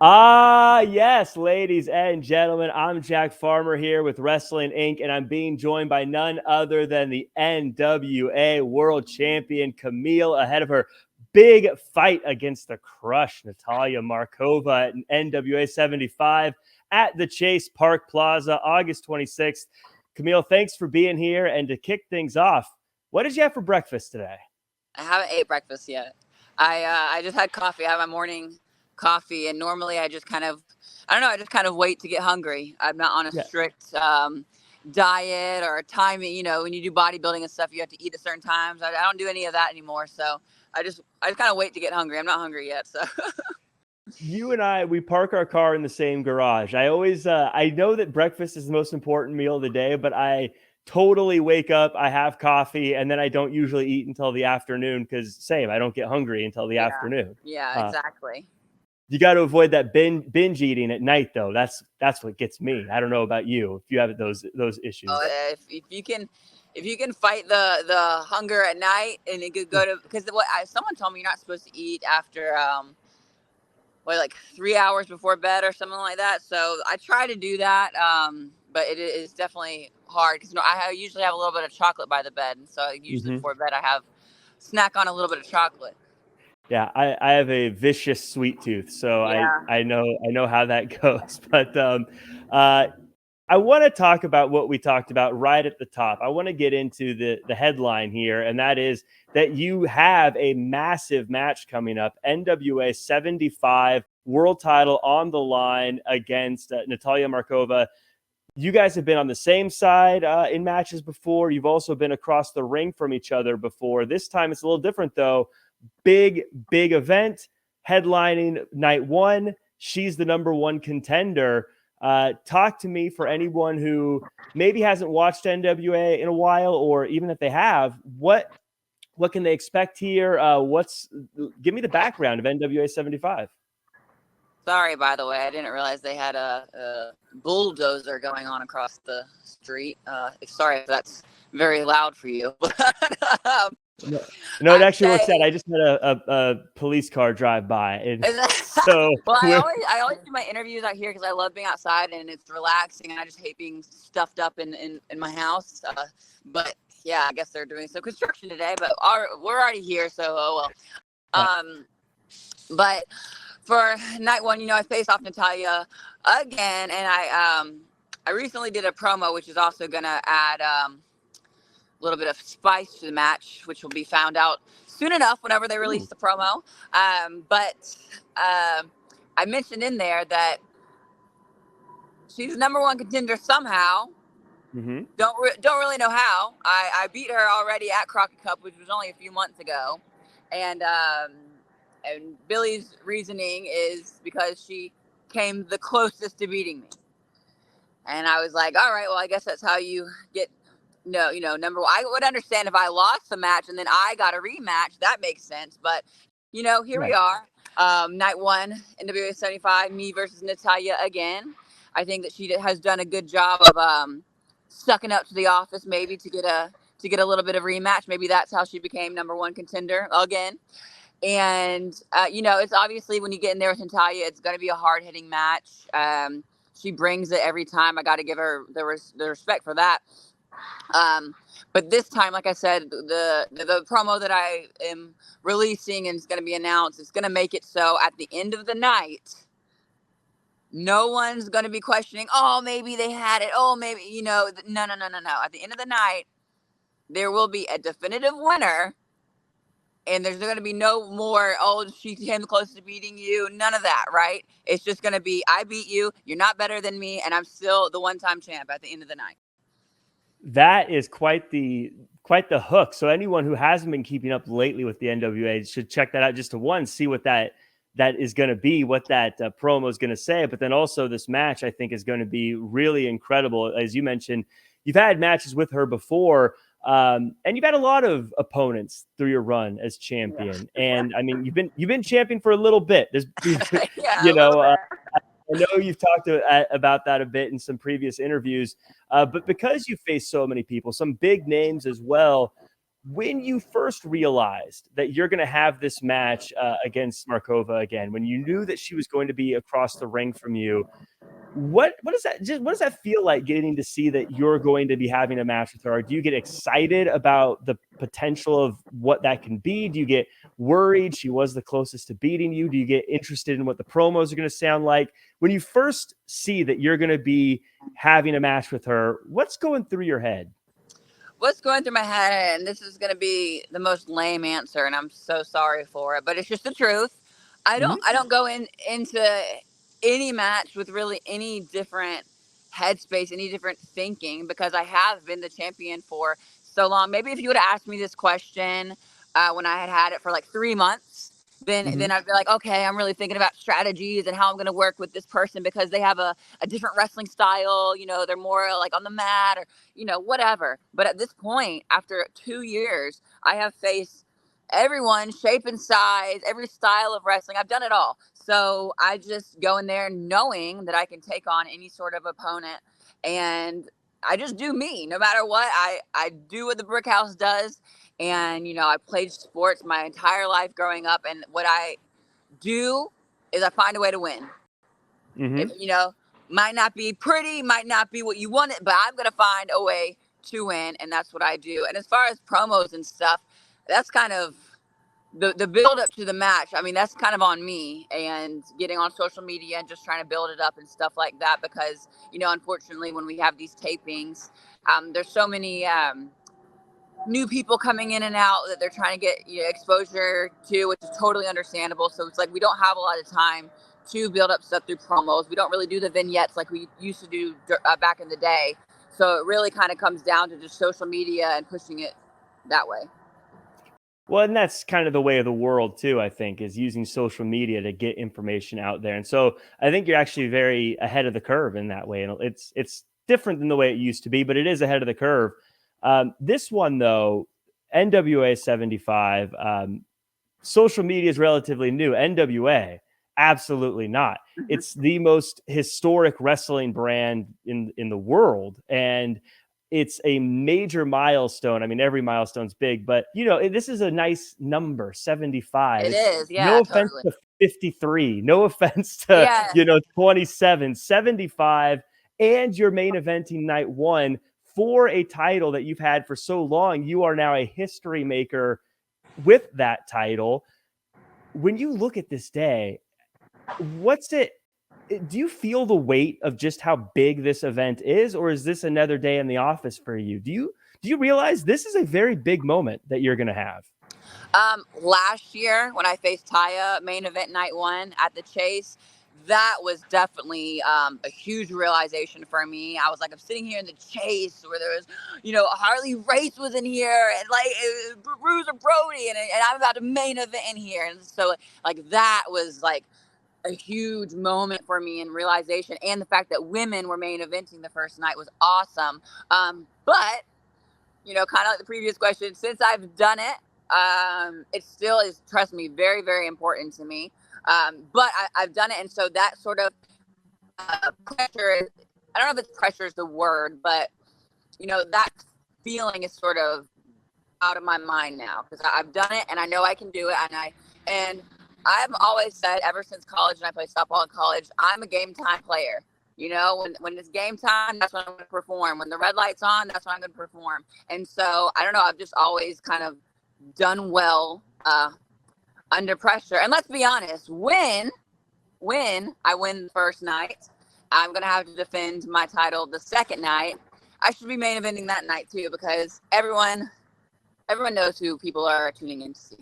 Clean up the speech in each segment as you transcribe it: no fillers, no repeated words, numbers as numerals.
Yes, ladies and gentlemen, I'm Jack Farmer here with Wrestling Inc., and I'm being joined by none other than the NWA World Champion Kamille ahead of her big fight against the Crush, Natalia Markova at NWA 75 at the Chase Park Plaza, August 26th. Kamille, thanks for being here, and to kick things off, what did you have for breakfast today? I haven't ate breakfast yet. I just had coffee. I have my morning coffee, and normally I just kind of, I don't know, I just kind of wait to get hungry. I'm not on a strict diet or timing. You know, when you do bodybuilding and stuff, you have to eat at certain times. I don't do any of that anymore. So I just kind of wait to get hungry. I'm not hungry yet. So You and I, we park our car in the same garage. I always, I know that breakfast is the most important meal of the day, but I totally wake up, I have coffee, and then I don't usually eat until the afternoon because same, I don't get hungry until the afternoon. Yeah, exactly. You got to avoid that binge eating at night, though. That's what gets me. I don't know about you if you have those issues. If you can fight the hunger at night and it could go to, because someone told me you're not supposed to eat after like 3 hours before bed or something like that. So I try to do that, but it is definitely hard because I usually have a little bit of chocolate by the bed, and so usually before bed I have snack on a little bit of chocolate. Yeah, I have a vicious sweet tooth, so yeah. I know how that goes. But I want to talk about what we talked about right at the top. I want to get into the headline here, and that is that you have a massive match coming up, NWA 75 world title on the line against Natalia Markova. You guys have been on the same side in matches before. You've also been across the ring from each other before. This time it's a little different, though. Big event, headlining night one. She's the number one contender. Talk to me, for anyone who maybe hasn't watched NWA in a while, or even if they have, what can they expect here? Give me the background of NWA 75. Sorry, by the way, I didn't realize they had a bulldozer going on across the street. Sorry if that's very loud for you. No, it actually works out. I just had a police car drive by, and so I always do my interviews out here because I love being outside and it's relaxing, and I just hate being stuffed up in my house. But yeah, I guess they're doing some construction today, but we're already here, so oh well. But for night one, I faced off Natalia again, and I recently did a promo, which is also gonna add little bit of spice to the match, which will be found out soon enough whenever they release the promo. But I mentioned in there that she's the number one contender somehow. Mm-hmm. Don't really know how. I beat her already at Crockett Cup, which was only a few months ago, and Billy's reasoning is because she came the closest to beating me. And I was like, all right, well, I guess that's how you get. No, number one, I would understand if I lost the match and then I got a rematch. That makes sense. But, here we are. Night one, NWA 75, me versus Natalia again. I think that she has done a good job of sucking up to the office, maybe to get a little bit of rematch. Maybe that's how she became number one contender again. And, it's obviously when you get in there with Natalia, it's going to be a hard-hitting match. She brings it every time. I got to give her the respect for that. But this time, like I said, the promo that I am releasing and it's going to be announced, it's going to make it so at the end of the night, no one's going to be questioning, oh, maybe they had it. Oh, maybe, no. At the end of the night, there will be a definitive winner. And there's going to be no more, oh, she came the closest to beating you. None of that, right? It's just going to be, I beat you. You're not better than me. And I'm still the one-time champ at the end of the night. That is quite the hook. So anyone who hasn't been keeping up lately with the NWA should check that out just to see what that is going to be, what that promo is going to say. But then also this match, I think, is going to be really incredible. As you mentioned, you've had matches with her before, and you've had a lot of opponents through your run as champion. Yeah. And I mean, you've been champion for a little bit. There's, I know you've talked about that a bit in some previous interviews, but because you face so many people, some big names as well, when you first realized that you're going to have this match against Markova again, when you knew that she was going to be across the ring from you, what does that feel like, getting to see that you're going to be having a match with her? Do you get excited about the potential of what that can be? Do you get worried she was the closest to beating you? Do you get interested in what the promos are going to sound like? When you first see that you're going to be having a match with her, what's going through your head? What's going through my head, and this is going to be the most lame answer, and I'm so sorry for it, but it's just the truth. I don't go into any match with really any different headspace, any different thinking, because I have been the champion for so long. Maybe if you would have asked me this question when I had it for like 3 months, then I'd be like, okay, I'm really thinking about strategies and how I'm going to work with this person because they have a different wrestling style. You know, they're more like on the mat or, you know, whatever. But at this point, after 2 years, I have faced everyone, shape and size, every style of wrestling. I've done it all. So I just go in there knowing that I can take on any sort of opponent, and I just do me no matter what. I do what the Brick House does. And, you know, I played sports my entire life growing up. And what I do is I find a way to win. If, you know, might not be pretty, might not be what you want it, but I'm going to find a way to win. And that's what I do. And as far as promos and stuff, that's kind of the build up to the match. I mean, that's kind of on me, and getting on social media and just trying to build it up and stuff like that. Because, you know, unfortunately, when we have these tapings, there's so many new people coming in and out that they're trying to get, you know, exposure to, which is totally understandable. So it's like we don't have a lot of time to build up stuff through promos. We don't really do the vignettes like we used to do back in the day. So it really kind of comes down to just social media and pushing it that way. Well, and that's kind of the way of the world too, I think, is using social media to get information out there. And so I think you're actually very ahead of the curve in that way. And it's different than the way it used to be, but it is ahead of the curve. This one, though, NWA 75, social media is relatively new. NWA, absolutely not. It's the most historic wrestling brand in the world. And it's a major milestone. I mean, every milestone's big, but, you know, this is a nice number, 75. It is, yeah. No offense to 53. No offense to, you know, 27. 75, and you're main eventing night one for a title that you've had for so long. You are now a history maker with that title. When you look at this day, do you feel the weight of just how big this event is, or is this another day in the office for you? Do you realize this is a very big moment that you're going to have? Last year when I faced Taya main event night one at the Chase, that was definitely a huge realization for me. I was like, I'm sitting here in the Chase where there was, you know, Harley Race was in here, and like Bruiser Brody, and I'm about to main event in here. And so like that was like a huge moment for me and realization. And the fact that women were main eventing the first night was awesome. But, you know, kind of like the previous question, since I've done it, it still is, trust me, very, very important to me. But I've done it. And so that sort of pressure, I don't know if it's pressure is the word, but, you know, that feeling is sort of out of my mind now because I've done it and I know I can do it. And I've always said ever since college, and I played softball in college, I'm a game time player. You know, when it's game time, that's when I'm going to perform. When the red light's on, that's when I'm going to perform. And so, I don't know, I've just always kind of done well under pressure. And let's be honest, when I win the first night, I'm going to have to defend my title the second night. I should be main eventing that night too, because everyone knows who people are tuning in to see.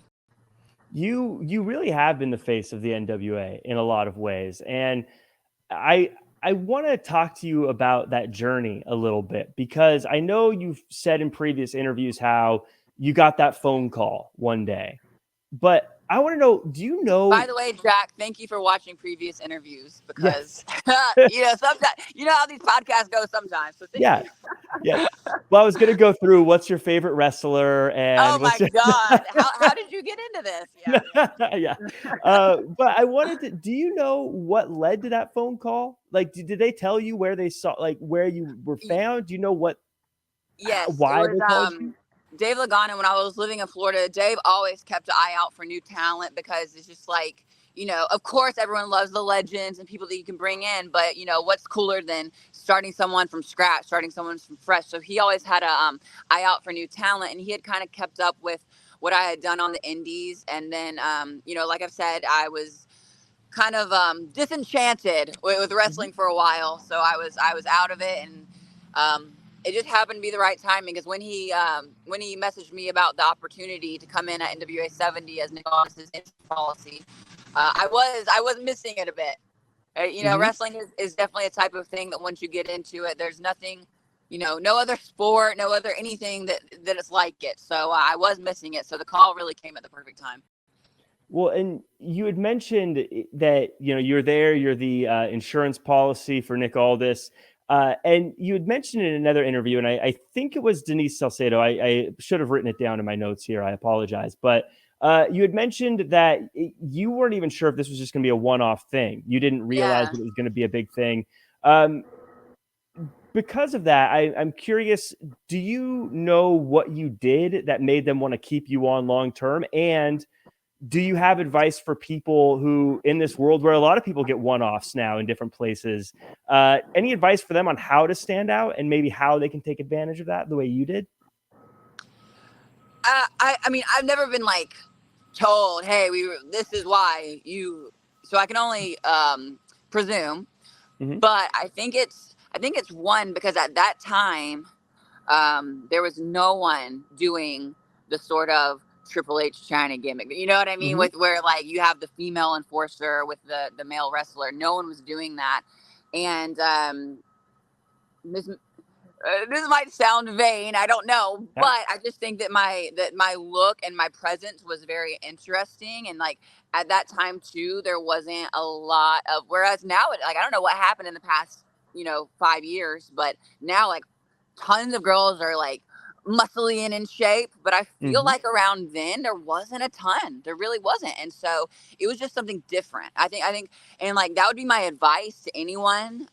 You really have been the face of the NWA in a lot of ways. And I want to talk to you about that journey a little bit, because I know you've said in previous interviews how you got that phone call one day. But I want to know, do you know? By the way, Jack, thank you for watching previous interviews, because you know, sometimes you know how these podcasts go sometimes. So yeah. Well, I was going to go through what's your favorite wrestler, and oh my God, how did you get into this? Yeah. But I wanted to. Do you know what led to that phone call? Like, did they tell you where they saw, like, where you were found? Do you know what? Yes. Why they called you? Dave Lagana, when I was living in Florida, Dave always kept an eye out for new talent because it's just like, you know, of course, everyone loves the legends and people that you can bring in, but you know, what's cooler than starting someone from scratch, starting someone from fresh. So he always had a eye out for new talent, and he had kind of kept up with what I had done on the indies. And then, you know, like I've said, I was kind of disenchanted with wrestling for a while. So I was out of it, and it just happened to be the right timing, because when he messaged me about the opportunity to come in at NWA 70 as Nick Aldis's policy, I was missing it a bit. You know, wrestling is definitely a type of thing that once you get into it, there's nothing, you know, no other sport, no other anything that is like it. So I was missing it. So the call really came at the perfect time. Well, and you had mentioned that, you know, you're the insurance policy for Nick Aldis. And you had mentioned in another interview, and I think it was Denise Salcedo. I should have written it down in my notes here. I apologize. But you had mentioned that you weren't even sure if this was just going to be a one-off thing. You didn't realize that it was going to be a big thing. Because of that, I'm curious, do you know what you did that made them want to keep you on long-term? And do you have advice for people who, in this world where a lot of people get one-offs now in different places, any advice for them on how to stand out and maybe how they can take advantage of that the way you did? I mean, I've never been like told, hey, this is why you, so I can only presume, but I think it's one, because at that time, there was no one doing the sort of Triple H China gimmick. You know what I mean? With where like you have the female enforcer with the male wrestler. No one was doing that. And this might sound vain, I don't know, but I just think that my look and my presence was very interesting. And like at that time too, there wasn't a lot of, whereas now like I don't know what happened in the past, you know, 5 years, but now like tons of girls are like muscly and in shape, but I feel like around then there wasn't a ton. There really wasn't. And so it was just something different. I think, and like that would be my advice to anyone.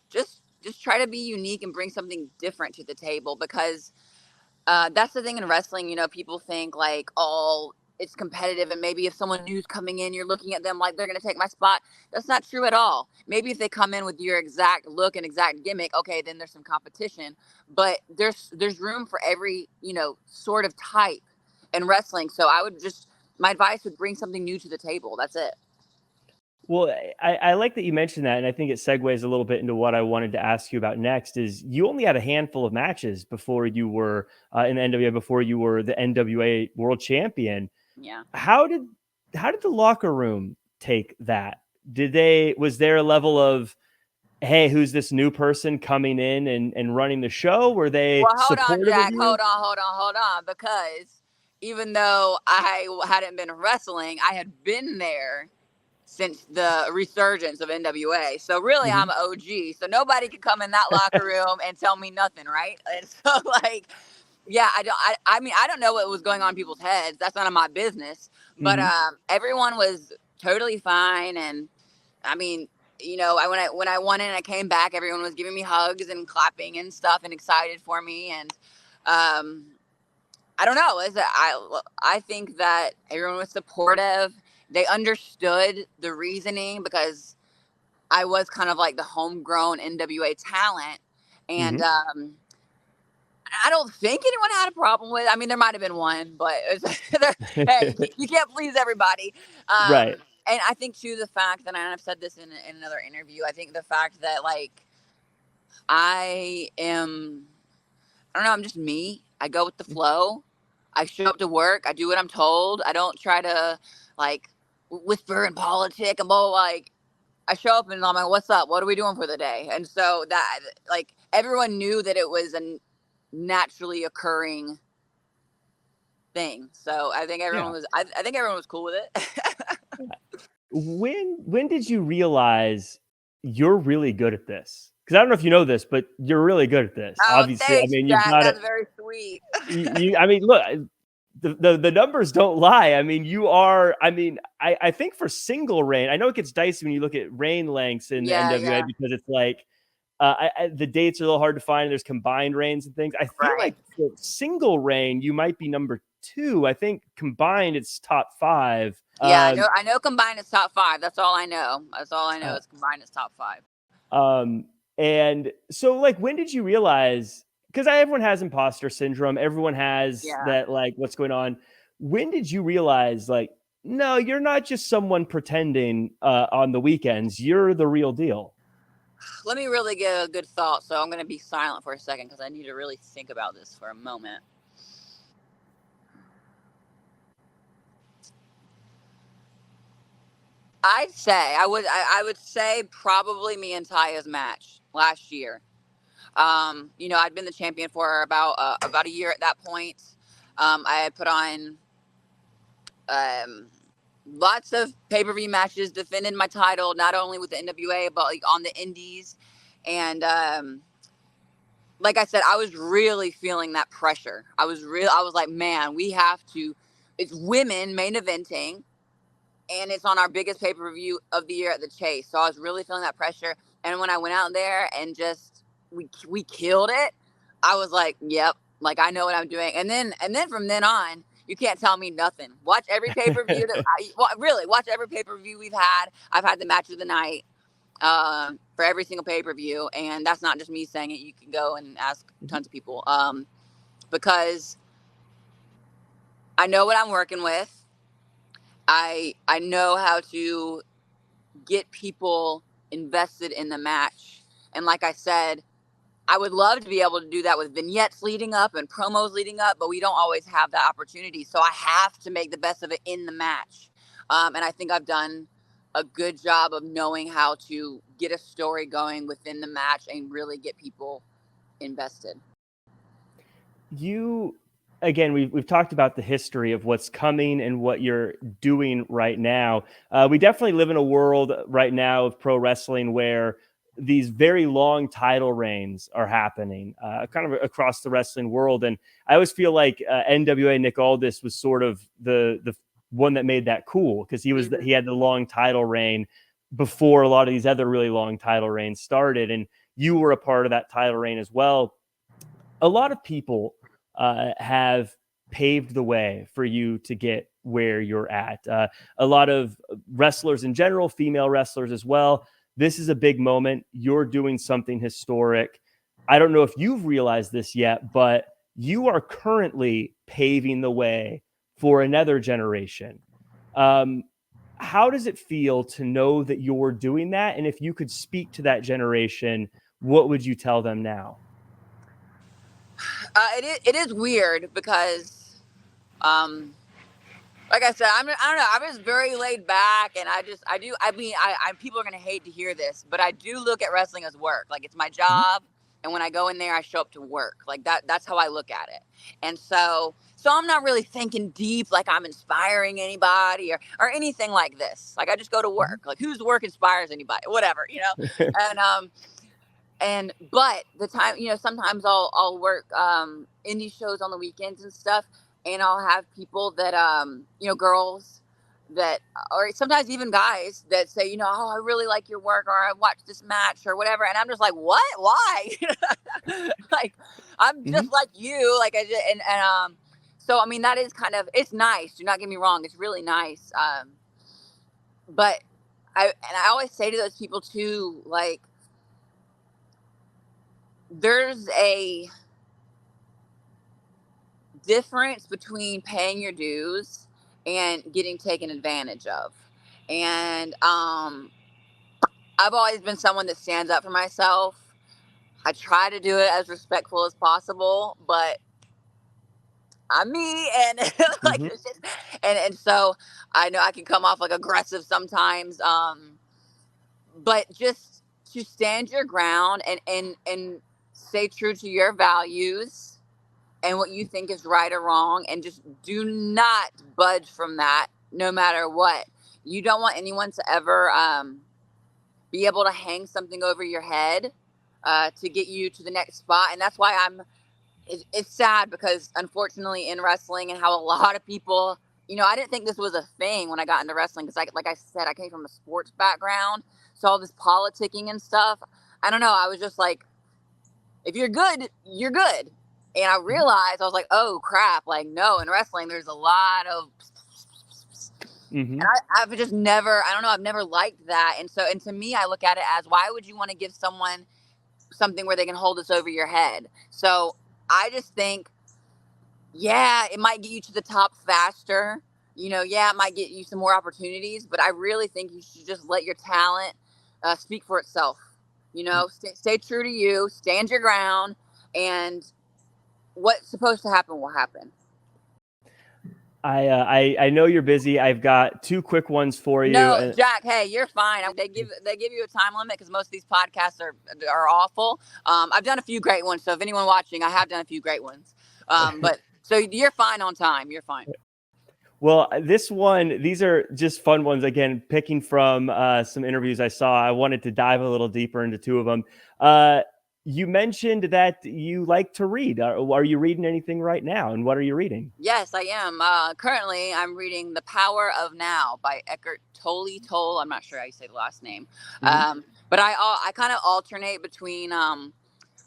Just try to be unique and bring something different to the table, because that's the thing in wrestling. You know, people think like, oh, it's competitive, and maybe if someone new's coming in, you're looking at them like they're going to take my spot. That's not true at all. Maybe if they come in with your exact look and exact gimmick, okay, then there's some competition. But there's room for every, you know, sort of type in wrestling. So my advice would bring something new to the table. That's it. Well, I like that you mentioned that, and I think it segues a little bit into what I wanted to ask you about next. Is you only had a handful of matches before you were in the NWA, before you were the NWA World Champion. Yeah. How did the locker room take that? Was there a level of, hey, who's this new person coming in and running the show? Were they supportive Jack, of you? hold on, because even though I hadn't been wrestling, I had been there since the resurgence of NWA. So really I'm an OG. So nobody could come in that locker room and tell me nothing, right? And so like, yeah, I mean, I don't know what was going on in people's heads. That's none of my business. But everyone was totally fine. And I mean, you know, when I won it and I came back, everyone was giving me hugs and clapping and stuff and excited for me. And I don't know. I think that everyone was supportive. They understood the reasoning, because I was kind of like the homegrown NWA talent. And I don't think anyone had a problem with it. I mean, there might have been one, but hey, you can't please everybody. Right. And I think too, the fact that, and I've said this in another interview, I think the fact that like, I don't know, I'm just me. I go with the flow. I show up to work. I do what I'm told. I don't try to like whisper and politic. I'm all like, I show up and I'm like, what's up? What are we doing for the day? And so that like everyone knew that it was a naturally occurring thing. So I think everyone was, I think everyone was cool with it. When did you realize you're really good at this? Because I don't know if you know this, but you're really good at this. Oh, Obviously, thanks, I mean, Jack. That's very sweet. I mean, look, the numbers don't lie. I mean, you are. I mean, I think for single reign, I know it gets dicey when you look at reign lengths in the NWA because it's like The dates are a little hard to find. There's combined reigns and things. I feel like for single reign, you might be number 2. I think combined, it's top 5. Yeah, I know combined is top 5. That's all I know. That's all I know is combined is top 5. And so, like, when did you realize, because everyone has imposter syndrome, everyone has that, like, what's going on? When did you realize, like, no, you're not just someone pretending on the weekends, you're the real deal? Let me really get a good thought. So I'm going to be silent for a second because I need to really think about this for a moment. I would say probably me and Taya's match last year. I'd been the champion for about a year at that point. I had put on lots of pay-per-view matches, defended my title, not only with the NWA, but like on the indies. And like I said, I was really feeling that pressure. I was like, man, it's women main eventing, and it's on our biggest pay-per-view of the year at the Chase. So I was really feeling that pressure. And when I went out there and just we killed it, I was like, yep, like I know what I'm doing. And then from then on, you can't tell me nothing. Watch every pay-per-view watch every pay-per-view we've had. I've had the match of the night for every single pay-per-view, and that's not just me saying it. You can go and ask tons of people because I know what I'm working with. I know how to get people invested in the match. And like I said, I would love to be able to do that with vignettes leading up and promos leading up, but we don't always have that opportunity. So I have to make the best of it in the match. And I think I've done a good job of knowing how to get a story going within the match and really get people invested. Again, we've talked about the history of what's coming and what you're doing right now. We definitely live in a world right now of pro wrestling where these very long title reigns are happening kind of across the wrestling world. And I always feel like NWA Nick Aldis was sort of the one that made that cool, because he had the long title reign before a lot of these other really long title reigns started. And you were a part of that title reign as well. A lot of people have paved the way for you to get where you're at. A lot of wrestlers in general, female wrestlers as well. This is a big moment. You're doing something historic. I don't know if you've realized this yet, but you are currently paving the way for another generation. How does it feel to know that you're doing that? And if you could speak to that generation, what would you tell them now? It is weird because, like I said, I don't know. I'm just very laid back, and people are going to hate to hear this, but I do look at wrestling as work. Like, it's my job. And when I go in there, I show up to work. Like that's how I look at it. And so I'm not really thinking deep, like I'm inspiring anybody or anything like this. Like, I just go to work. Like, whose work inspires anybody? Whatever, but the time, sometimes I'll work indie shows on the weekends and stuff, and I'll have people that girls that, or sometimes even guys that say, oh, I really like your work, or I watched this match or whatever, and I'm just like, what? Why? Like, I'm just like you, like so I mean, that is kind of, it's nice. Do not get me wrong, it's really nice. But I always say to those people too, like, there's a difference between paying your dues and getting taken advantage of. And I've always been someone that stands up for myself. I try to do it as respectful as possible, but I'm me, and like, it's just, and so I know I can come off like aggressive sometimes, but just to stand your ground and stay true to your values and what you think is right or wrong, and just do not budge from that no matter what. You don't want anyone to ever be able to hang something over your head to get you to the next spot. And that's why it's sad, because unfortunately in wrestling, and how a lot of people, I didn't think this was a thing when I got into wrestling, because like I said, I came from a sports background. So all this politicking and stuff, I don't know. I was just like, if you're good, you're good. And I realized, I was like, oh crap. Like, no, in wrestling, there's a lot of, and I've just never, I don't know, I've never liked that. And so, and to me, I look at it as, why would you want to give someone something where they can hold this over your head? So I just think, yeah, it might get you to the top faster. You know, yeah, it might get you some more opportunities, but I really think you should just let your talent speak for itself. You know, stay true to you, stand your ground, and what's supposed to happen will happen. I know you're busy. I've got 2 quick ones for you. No, Jack, hey, you're fine. They give you a time limit because most of these podcasts are awful. I've done a few great ones, so if anyone watching, I have done a few great ones. But so you're fine on time. You're fine. Well, these are just fun ones. Again, picking from some interviews I saw. I wanted to dive a little deeper into 2 of them. You mentioned that you like to read. Are you reading anything right now? And what are you reading? Yes, I am. Currently, I'm reading The Power of Now by Eckhart Tolle. I'm not sure how you say the last name. But I kind of alternate between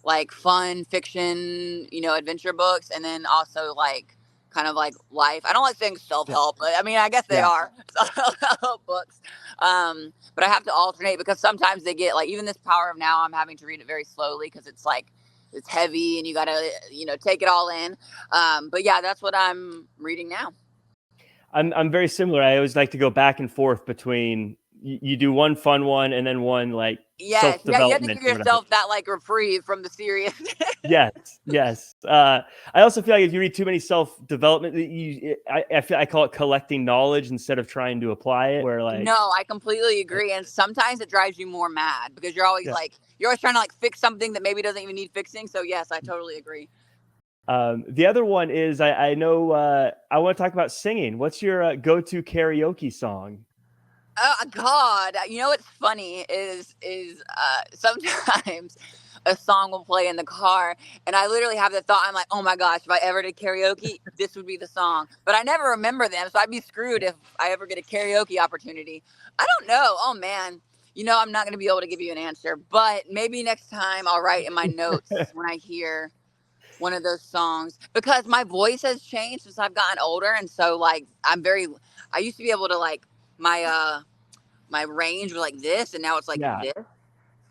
like fun fiction, you know, adventure books, and then also like kind of like life. I don't like saying self-help, but I mean, I guess they are self-help books. But I have to alternate because sometimes they get like, even this Power of Now, I'm having to read it very slowly because it's like, it's heavy and you got to, you know, take it all in. But yeah, that's what I'm reading now. I'm very similar. I always like to go back and forth between, you do one fun one and then one like self-development. You have to give yourself that like reprieve from the serious. Yes. I also feel like if you read too many self-development, I call it collecting knowledge instead of trying to apply it. Where like, no, I completely agree, and sometimes it drives you more mad because you're always trying to like fix something that maybe doesn't even need fixing. So yes, I totally agree. The other one is I know I want to talk about singing. What's your go-to karaoke song? Oh God! You know what's funny is sometimes a song will play in the car, and I literally have the thought, I'm like, oh my gosh, if I ever did karaoke, this would be the song. But I never remember them, so I'd be screwed if I ever get a karaoke opportunity. I don't know. Oh man, you know, I'm not going to be able to give you an answer, but maybe next time I'll write in my notes when I hear one of those songs, because my voice has changed since I've gotten older, and so like I used to be able to like my range was like this, and now it's like this.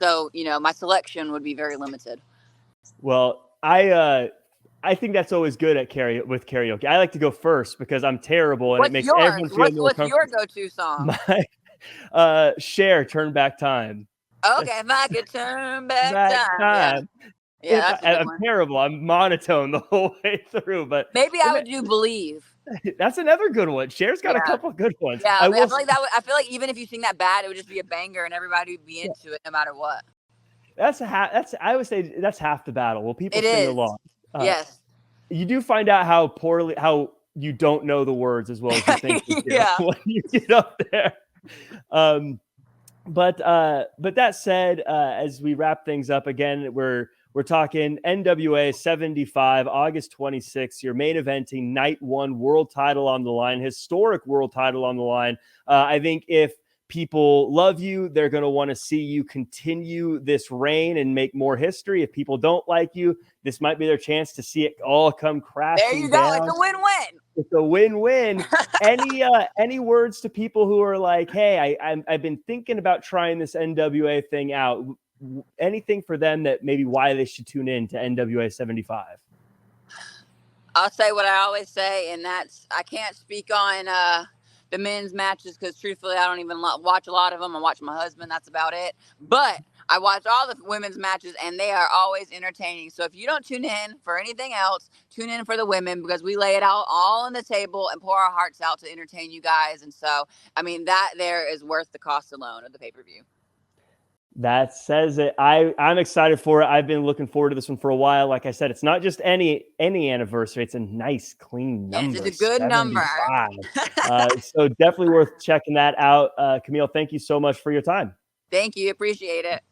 So, you know, my selection would be very limited. Well, I think that's always good at karaoke. I like to go first because I'm terrible, and it makes everyone feel more comfortable. What's your go-to song? My Cher, Turn Back Time. Okay, if I could turn back time. Yeah, I'm terrible. I'm monotone the whole way through, but maybe I would do Believe. That's another good one. Cher's got a couple of good ones. Yeah, I feel like even if you sing that bad, it would just be a banger, and everybody would be into it no matter what. I would say that's half the battle. Well, people sing along. Yes. You do find out how you don't know the words as well as you think you do when you get up there. But that said, as we wrap things up again, we're talking NWA 75, August 26th. You're main eventing night 1, world title on the line, historic world title on the line. I think if people love you, they're going to want to see you continue this reign and make more history. If people don't like you, this might be their chance to see it all come crashing down. There you go. It's a win-win. It's a win-win. Any words to people who are like, hey, I've been thinking about trying this NWA thing out. Anything for them that maybe why they should tune in to NWA 75? I'll say what I always say, and that's, I can't speak on the men's matches because truthfully, I don't even watch a lot of them. I watch my husband. That's about it. But I watch all the women's matches, and they are always entertaining. So if you don't tune in for anything else, tune in for the women, because we lay it out all on the table and pour our hearts out to entertain you guys. And so, I mean, that there is worth the cost alone of the pay-per-view. That says it. I'm excited for it. I've been looking forward to this one for a while. Like I said, it's not just any anniversary. It's a nice, clean number. It's a good number. So definitely worth checking that out. Kamille, thank you so much for your time. Thank you. Appreciate it.